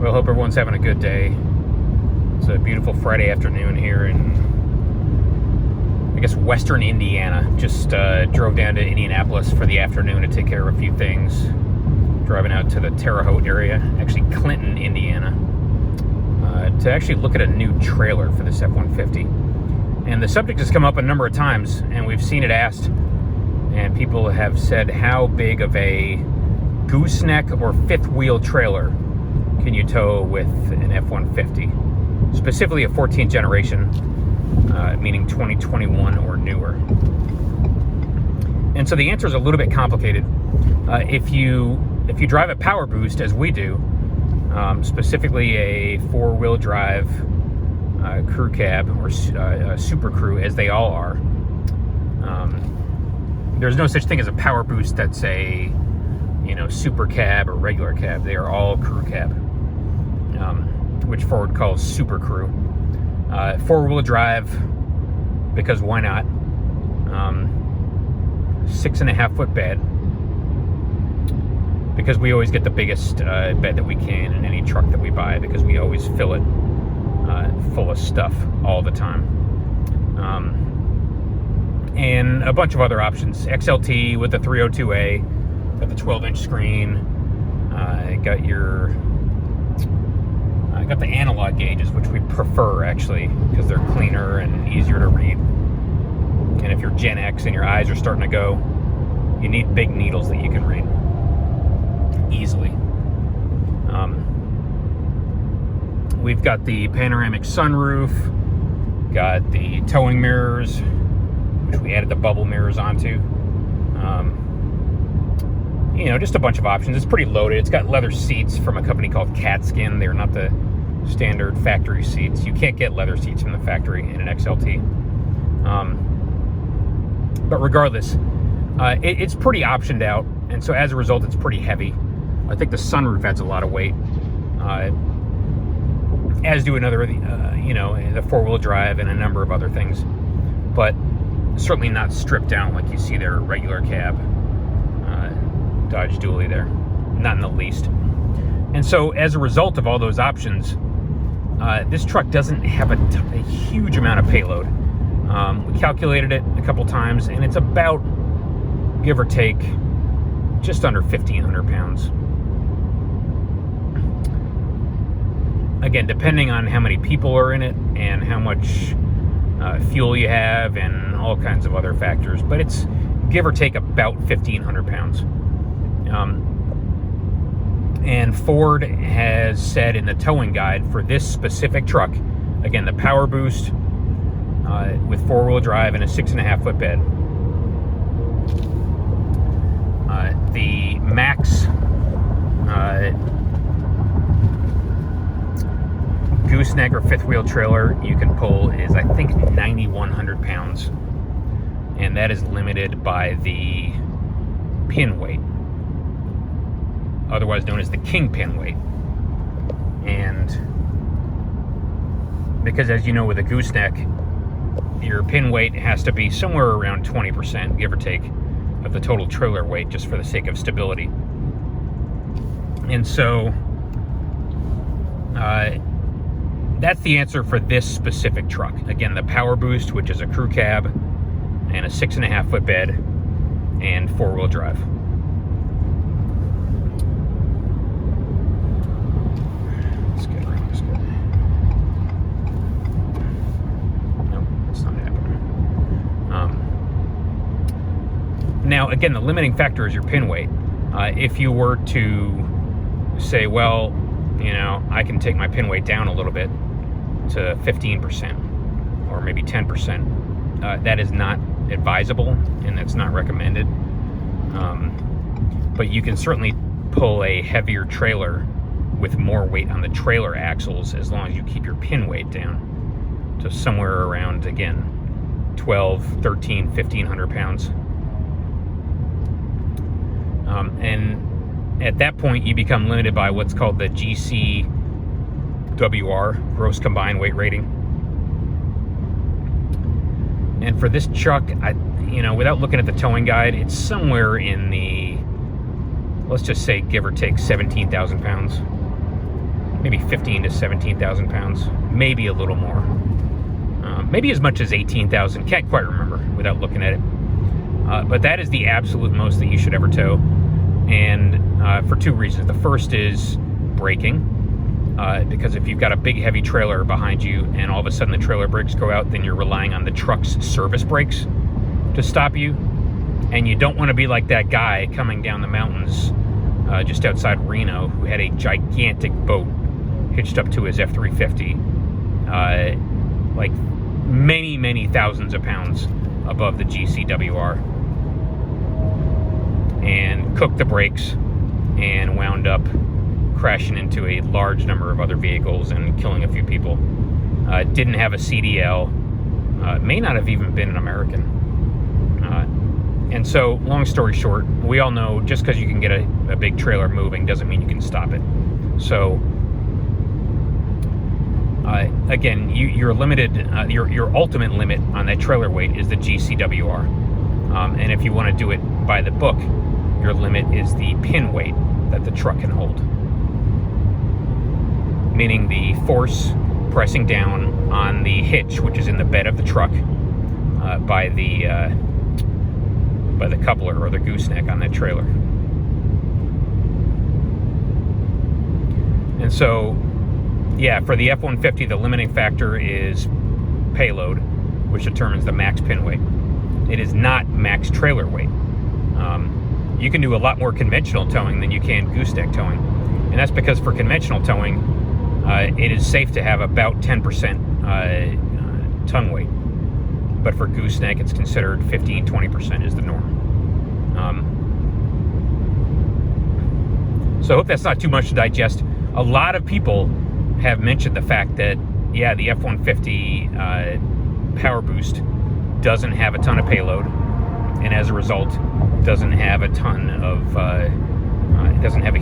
Well, hope everyone's having a good day. It's a beautiful Friday afternoon here in, I guess, western Indiana. Just drove down to Indianapolis for the afternoon to take care of a few things. Driving out to the Terre Haute area, actually Clinton, Indiana, to actually look at a new trailer for this F-150. And the subject has come up a number of times, and we've seen it asked, and people have said, how big of a gooseneck or fifth wheel trailer can you tow with an F-150? Specifically a 14th generation, meaning 2021 or newer. And so the answer is a little bit complicated. If you drive a PowerBoost, as we do, specifically a four-wheel drive crew cab, or super crew, as they all are, there's no such thing as a PowerBoost that's a super cab or regular cab. They are all crew cab, which Ford calls super crew. Four-wheel drive, because why not? 6.5 foot bed, because we always get the biggest bed that we can in any truck that we buy, because we always fill it full of stuff all the time. And a bunch of other options. XLT with the 302A, got the 12-inch screen, got the analog gauges, which we prefer actually, because they're cleaner and easier to read. And if you're Gen X and your eyes are starting to go, you need big needles that you can read easily. We've got the panoramic sunroof, got the towing mirrors, which we added the bubble mirrors onto. Just a bunch of options. It's pretty loaded. It's got leather seats from a company called Catskin. They're not the standard factory seats. You can't get leather seats from the factory in an XLT. But regardless, it's pretty optioned out, and so as a result, it's pretty heavy. I think the sunroof adds a lot of weight, as do another, the four-wheel drive and a number of other things, but certainly not stripped down like you see their regular cab Dodge Dually there, not in the least. And so as a result of all those options, this truck doesn't have a huge amount of payload. We calculated it a couple times, and it's about, give or take, just under 1,500 pounds. Again, depending on how many people are in it and how much fuel you have and all kinds of other factors, but it's give or take about 1,500 pounds. And Ford has said in the towing guide for this specific truck, again, the PowerBoost with four-wheel drive and a 6.5 foot bed, the max gooseneck or fifth wheel trailer you can pull is, I think, 9,100 pounds, and that is limited by the pin weight, otherwise known as the kingpin weight. And because, as you know, with a gooseneck, your pin weight has to be somewhere around 20%, give or take, of the total trailer weight, just for the sake of stability. And so that's the answer for this specific truck. Again, the PowerBoost, which is a crew cab and a 6.5 foot bed and four-wheel drive. Let's get around this guy. Nope, it's not happening. Now, again, the limiting factor is your pin weight. If you were to say, well, I can take my pin weight down a little bit to 15% or maybe 10%, that is not advisable, and that's not recommended. But you can certainly pull a heavier trailer with more weight on the trailer axles, as long as you keep your pin weight down to somewhere around, again, 12, 13, 1,500 pounds. And at that point, you become limited by what's called the GCWR, gross combined weight rating. And for this truck, without looking at the towing guide, it's somewhere in the, let's just say, give or take 17,000 pounds. maybe 15 to 17,000 pounds, maybe a little more. Maybe as much as 18,000, can't quite remember without looking at it. But that is the absolute most that you should ever tow, and for two reasons. The first is braking, because if you've got a big heavy trailer behind you and all of a sudden the trailer brakes go out, then you're relying on the truck's service brakes to stop you, and you don't want to be like that guy coming down the mountains just outside Reno who had a gigantic boat hitched up to his F-150, like many thousands of pounds above the GCWR, and cooked the brakes and wound up crashing into a large number of other vehicles and killing a few people. Didn't have a CDL, may not have even been an American. And so, long story short, we all know just because you can get a big trailer moving doesn't mean you can stop it. So, again, you're limited, your ultimate limit on that trailer weight is the GCWR. And if you want to do it by the book, your limit is the pin weight that the truck can hold. Meaning the force pressing down on the hitch, which is in the bed of the truck, by the coupler or the gooseneck on that trailer. And so, yeah, for the F-150, the limiting factor is payload, which determines the max pin weight. It is not max trailer weight. You can do a lot more conventional towing than you can gooseneck towing. And that's because for conventional towing, it is safe to have about 10% ton weight. But for gooseneck, it's considered 15-20% is the norm. So I hope that's not too much to digest. A lot of people have mentioned the fact that, yeah, the F-150 PowerBoost doesn't have a ton of payload, and as a result, doesn't have a ton of, it doesn't have a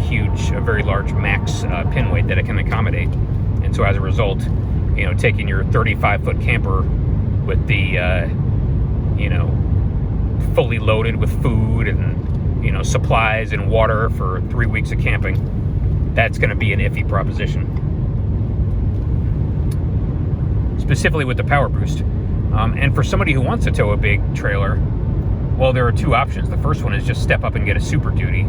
very large max pin weight that it can accommodate. And so as a result, you know, taking your 35-foot camper with the, you know, fully loaded with food and, you know, supplies and water for 3 weeks of camping, that's going to be an iffy proposition. Specifically with the PowerBoost. And for somebody who wants to tow a big trailer, well, there are two options. The first one is just step up and get a Super Duty.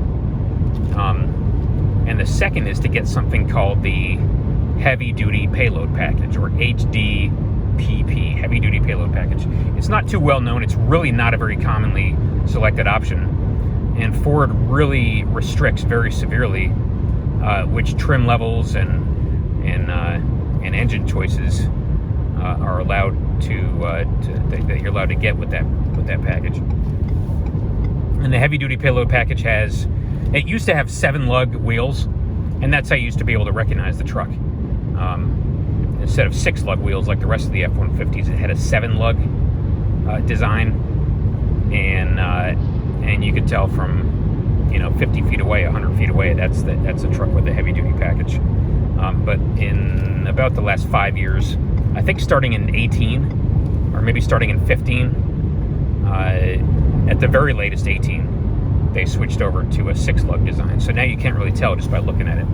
And the second is to get something called the Heavy Duty Payload Package, or HDPP, Heavy Duty Payload Package. It's not too well known. It's really not a very commonly selected option. And Ford really restricts very severely which trim levels and engine choices are allowed that you're allowed to get with that package. And the Heavy Duty Payload Package it used to have 7-lug wheels, and that's how you used to be able to recognize the truck. Instead of 6-lug wheels like the rest of the F-150s, it had a 7-lug design, and you could tell from, you know, 50 feet away, 100 feet away, that's a truck with a Heavy Duty package. But in about the last 5 years, I think starting in 18, or maybe starting in 15, at the very latest 18, they switched over to a 6-lug design. So now you can't really tell just by looking at it.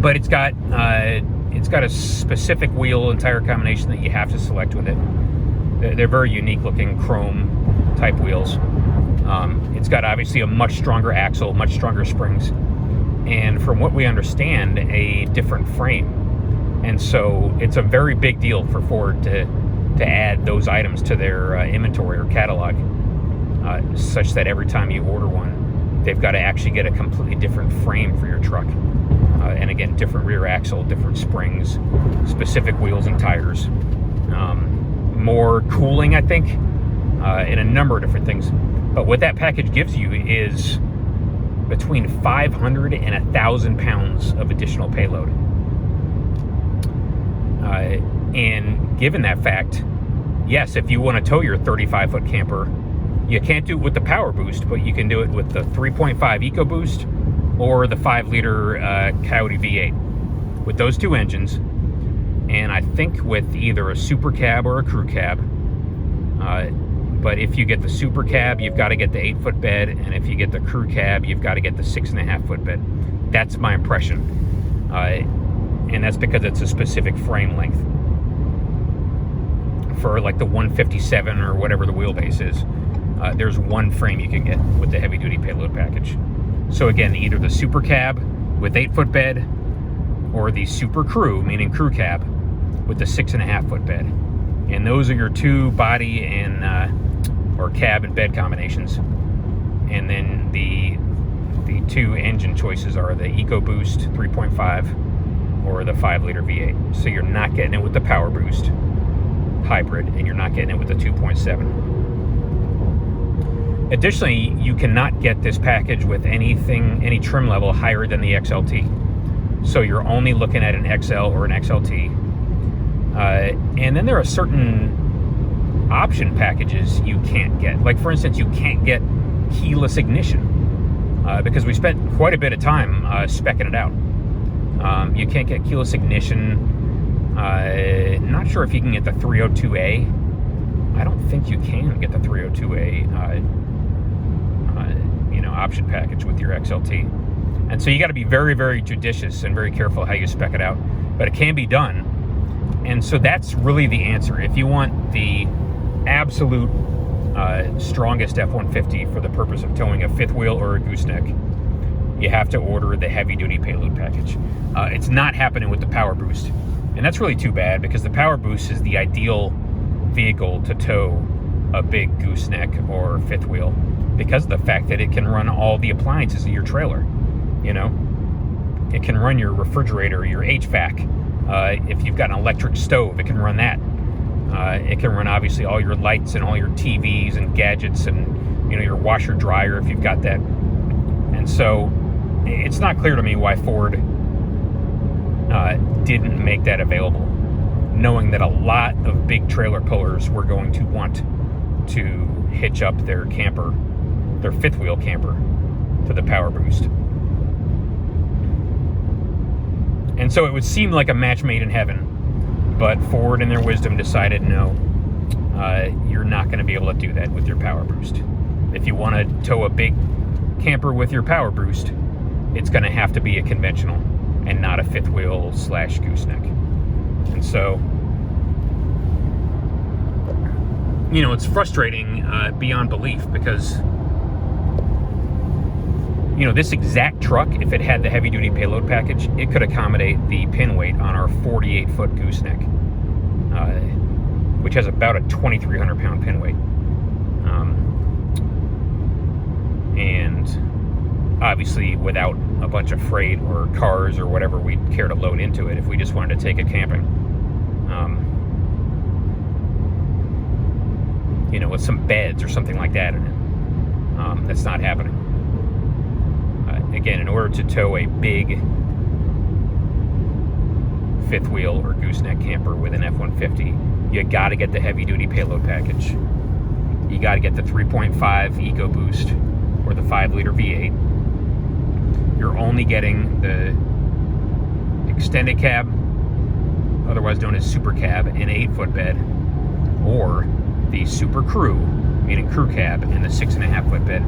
But it's got a specific wheel and tire combination that you have to select with it. They're very unique looking chrome type wheels. It's got obviously a much stronger axle, much stronger springs, and from what we understand, a different frame. And so it's a very big deal for Ford to add those items to their inventory or catalog, such that every time you order one, they've got to actually get a completely different frame for your truck. And again, different rear axle, different springs, specific wheels and tires, more cooling, I think, and a number of different things. But what that package gives you is between 500 and 1,000 pounds of additional payload. And given that fact, yes, if you want to tow your 35-foot camper, you can't do it with the PowerBoost, but you can do it with the 3.5 EcoBoost or the 5-liter Coyote V8. With those two engines, and I think with either a Super Cab or a Crew Cab. But if you get the Super Cab, you've got to get the 8-foot bed, and if you get the Crew Cab, you've got to get the 6.5-foot bed. That's my impression. And that's because it's a specific frame length. For like the 157 or whatever the wheelbase is, there's one frame you can get with the heavy-duty payload package. So again, either the Super Cab with 8-foot bed, or the Super Crew, meaning crew cab, with the 6.5-foot bed. And those are your two body and or cab and bed combinations. And then the two engine choices are the EcoBoost 3.5 or the 5-liter V8. So you're not getting it with the PowerBoost hybrid, and you're not getting it with the 2.7. Additionally, you cannot get this package with any trim level higher than the XLT. So you're only looking at an XL or an XLT. And then there are certain option packages you can't get. Like, for instance, you can't get keyless ignition because we spent quite a bit of time speccing it out. You can't get keyless ignition. Not sure if you can get the 302A. I don't think you can get the 302A option package with your XLT. And so you got to be very, very judicious and very careful how you spec it out. But it can be done. And so that's really the answer. If you want the absolute strongest F-150 for the purpose of towing a fifth wheel or a gooseneck, you have to order the heavy-duty payload package. It's not happening with the PowerBoost. And that's really too bad, because the PowerBoost is the ideal vehicle to tow a big gooseneck or fifth wheel, because of the fact that it can run all the appliances of your trailer. You know, it can run your refrigerator, your HVAC. If you've got an electric stove, it can run that. It can run obviously all your lights and all your TVs and gadgets and, you know, your washer dryer if you've got that. And so it's not clear to me why Ford didn't make that available, knowing that a lot of big trailer pullers were going to want to hitch up their camper, their fifth wheel camper, to the PowerBoost. And so it would seem like a match made in heaven, but Ford in their wisdom decided, no, you're not going to be able to do that with your PowerBoost. If you want to tow a big camper with your PowerBoost, it's going to have to be a conventional and not a fifth wheel / gooseneck. And so, you know, it's frustrating beyond belief, because, you know, this exact truck, if it had the heavy-duty payload package, it could accommodate the pin weight on our 48-foot gooseneck, which has about a 2,300-pound pin weight. And obviously, without a bunch of freight or cars or whatever we'd care to load into it, if we just wanted to take it camping, you know, with some beds or something like that in it, that's not happening. Again, in order to tow a big fifth wheel or gooseneck camper with an F-150, you got to get the heavy-duty payload package. You got to get the 3.5 EcoBoost or the 5-liter V8. You're only getting the extended cab, otherwise known as Super Cab, and 8-foot bed, or the Super Crew, meaning crew cab, and the 6.5-foot bed.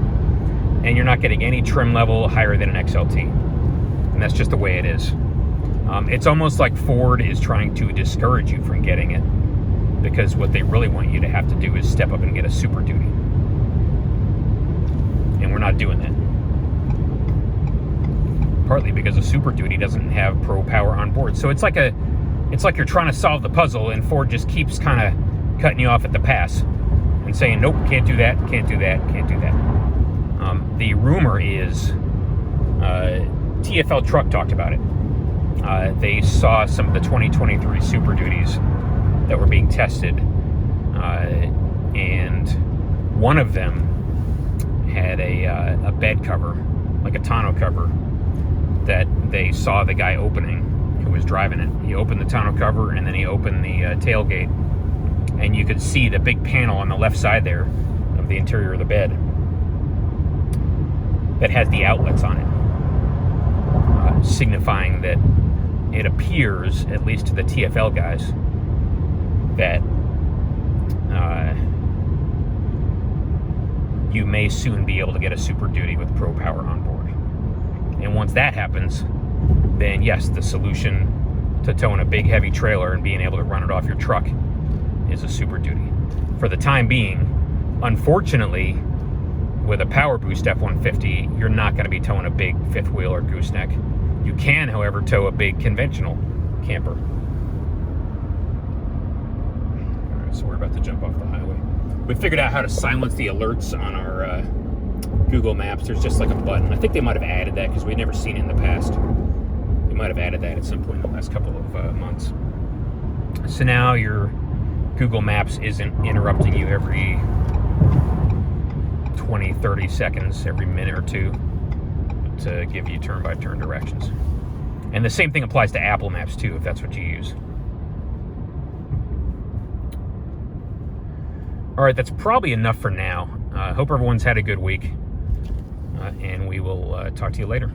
And you're not getting any trim level higher than an XLT. And that's just the way it is. It's almost like Ford is trying to discourage you from getting it, because what they really want you to have to do is step up and get a Super Duty. And we're not doing that. Partly because a Super Duty doesn't have Pro Power on board. So it's like you're trying to solve the puzzle, and Ford just keeps kind of cutting you off at the pass and saying, nope, can't do that, can't do that, can't do that. The rumor is TFL Truck talked about it. They saw some of the 2023 Super Duties that were being tested, and one of them had a bed cover, like a tonneau cover, that they saw the guy opening who was driving it. He opened the tonneau cover, and then he opened the tailgate, and you could see the big panel on the left side there of the interior of the bed that has the outlets on it, signifying that it appears, at least to the TFL guys, that you may soon be able to get a Super Duty with Pro Power on board. And once that happens, then yes, the solution to towing a big heavy trailer and being able to run it off your truck is a Super Duty. For the time being, unfortunately, with a PowerBoost F-150, you're not going to be towing a big fifth wheel or gooseneck. You can, however, tow a big conventional camper. All right, so we're about to jump off the highway. We figured out how to silence the alerts on our Google Maps. There's just like a button. I think they might have added that because we'd never seen it in the past. They might have added that at some point in the last couple of months. So now your Google Maps isn't interrupting you every 20, 30 seconds, every minute or two to give you turn-by-turn directions. And the same thing applies to Apple Maps too, if that's what you use. All right, that's probably enough for now. Hope everyone's had a good week, and we will talk to you later.